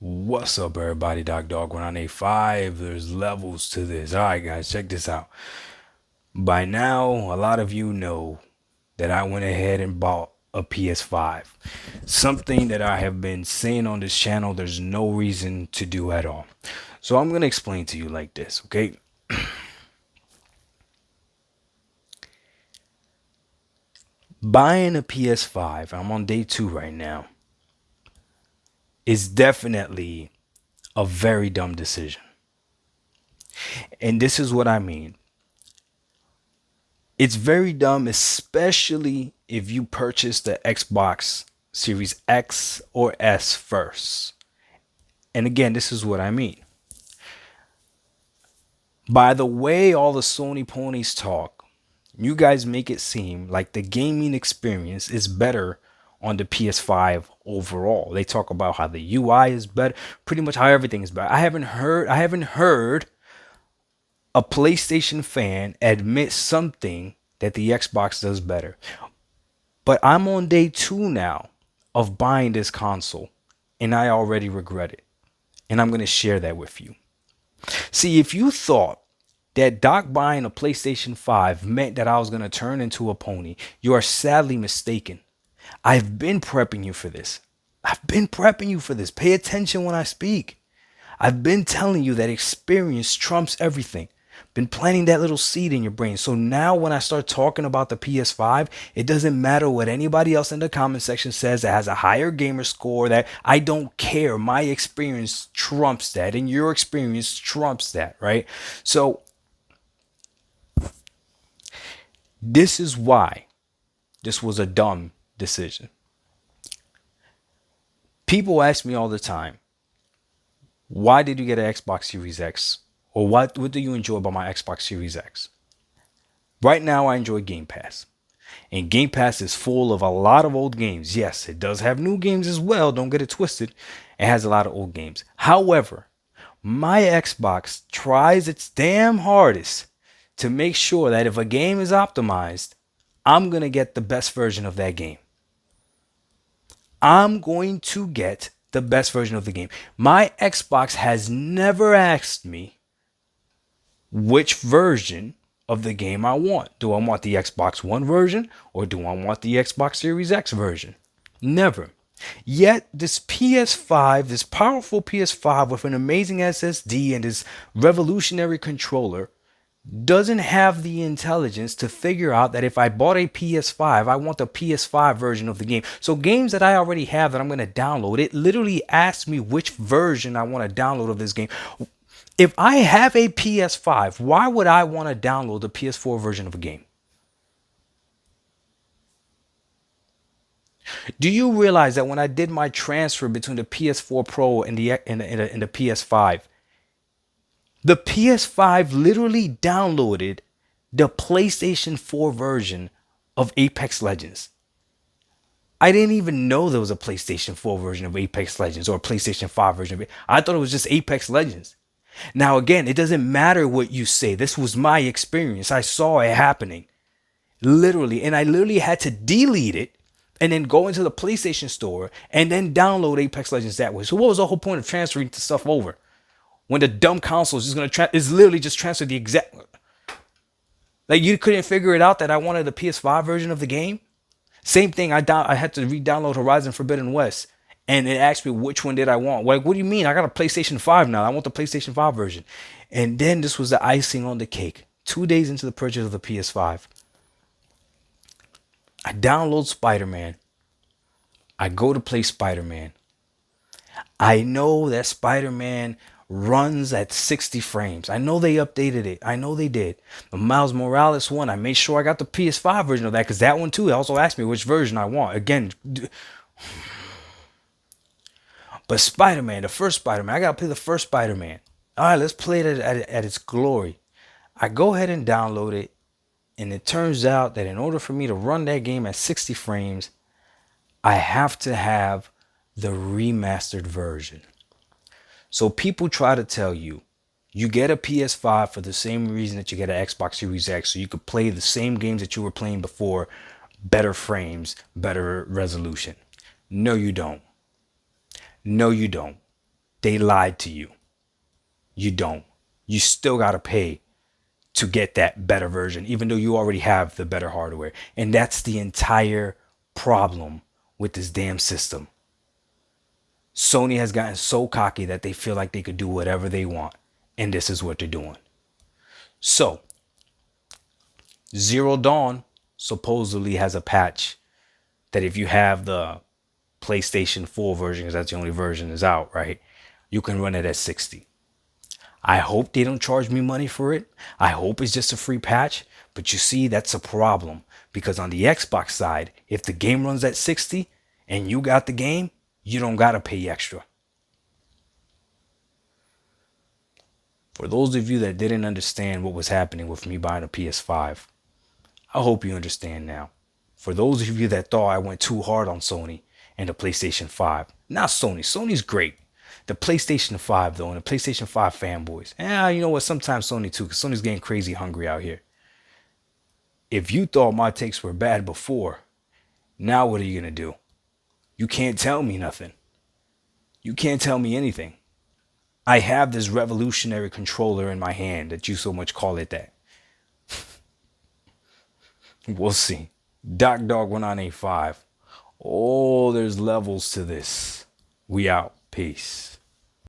What's up, everybody? Dog 1985. There's levels to this. All right, guys, check this out. By now, a lot of you know that I went ahead and bought a PS5. Something that I have been saying on this channel, there's no reason to do at all. So I'm going to explain to you like this, okay? Buying a PS5, I'm on day 2 right now, is definitely a very dumb decision. And this is what I mean. It's very dumb, especially if you purchase the Xbox Series X or S first. And again, this is what I mean. By the way, all the Sony ponies talk, you guys make it seem like the gaming experience is better on the PS5 overall. They talk about how the UI is better, pretty much how everything is better. I haven't heard a PlayStation fan admit something that the Xbox does better. But I'm on day 2 now of buying this console, and I already regret it. And I'm going to share that with you. See, if you thought that Doc buying a PlayStation 5 meant that I was going to turn into a pony, you are sadly mistaken. I've been prepping you for this. I've been prepping you for this. Pay attention when I speak. I've been telling you that experience trumps everything. Been planting that little seed in your brain. So now when I start talking about the PS5, it doesn't matter what anybody else in the comment section says that has a higher gamer score, that I don't care. My experience trumps that, and your experience trumps that, right? So this is why this was a dumb decision. People ask me all the time, why did you get an Xbox Series X? Or what do you enjoy about my Xbox Series X? Right now, I enjoy Game Pass. And Game Pass is full of a lot of old games. Yes, it does have new games as well. Don't get it twisted. It has a lot of old games. However, my Xbox tries its damn hardest to make sure that if a game is optimized, I'm going to get the best version of that game. I'm going to get the best version of the game. My Xbox has never asked me which version of the game I want. Do I want the Xbox One version or do I want the Xbox Series X version? Never. Yet this PS5, this powerful PS5 with an amazing SSD and this revolutionary controller, doesn't have the intelligence to figure out that if I bought a PS5, I want the PS5 version of the game. So games that I already have that I'm going to download, it literally asks me which version I want to download of this game. If I have a PS5, why would I want to download the PS4 version of a game? Do you realize that when I did my transfer between the PS4 Pro and the PS5, the PS5 literally downloaded the PlayStation 4 version of Apex Legends? I didn't even know there was a PlayStation 4 version of Apex Legends or a PlayStation 5 version of it. I thought it was just Apex Legends. Now, again, it doesn't matter what you say. This was my experience. I saw it happening. Literally. And I literally had to delete it and then go into the PlayStation store and then download Apex Legends that way. So what was the whole point of transferring the stuff over? When the dumb console is just going to is literally just transfer the exact. Like, you couldn't figure it out that I wanted the PS5 version of the game? Same thing, I had to re-download Horizon Forbidden West. And it asked me which one did I want. Like, what do you mean? I got a PlayStation 5 now. I want the PlayStation 5 version. And then this was the icing on the cake. 2 days into the purchase of the PS5, I download Spider-Man. I go to play Spider-Man. I know that Spider-Man runs at 60 frames. I know they updated it. I know they did. The Miles Morales one, I made sure I got the PS5 version of that, because that one too, they also asked me which version I want. Again, but Spider-Man, the first Spider-Man, I got to play the first Spider-Man. All right, let's play it at its glory. I go ahead and download it, and it turns out that in order for me to run that game at 60 frames, I have to have the remastered version. So people try to tell you, you get a PS5 for the same reason that you get an Xbox Series X, so you could play the same games that you were playing before, better frames, better resolution. No, you don't. No, you don't. They lied to you. You don't. You still got to pay to get that better version, even though you already have the better hardware. And that's the entire problem with this damn system. Sony has gotten so cocky that they feel like they could do whatever they want. And this is what they're doing. So, Zero Dawn supposedly has a patch that if you have the PlayStation 4 version, because that's the only version is out, right? You can run it at 60. I hope they don't charge me money for it. I hope it's just a free patch. But you see, that's a problem. Because on the Xbox side, if the game runs at 60 and you got the game, you don't got to pay extra. For those of you that didn't understand what was happening with me buying a PS5, I hope you understand now. For those of you that thought I went too hard on Sony and the PlayStation 5, not Sony. Sony's great. The PlayStation 5 though, and the PlayStation 5 fanboys. You know what? Sometimes Sony too, because Sony's getting crazy hungry out here. If you thought my takes were bad before, now what are you gonna do? You can't tell me nothing. You can't tell me anything. I have this revolutionary controller in my hand that you so much call it that. We'll see. Doc Dog 1985. Oh, there's levels to this. We out. Peace.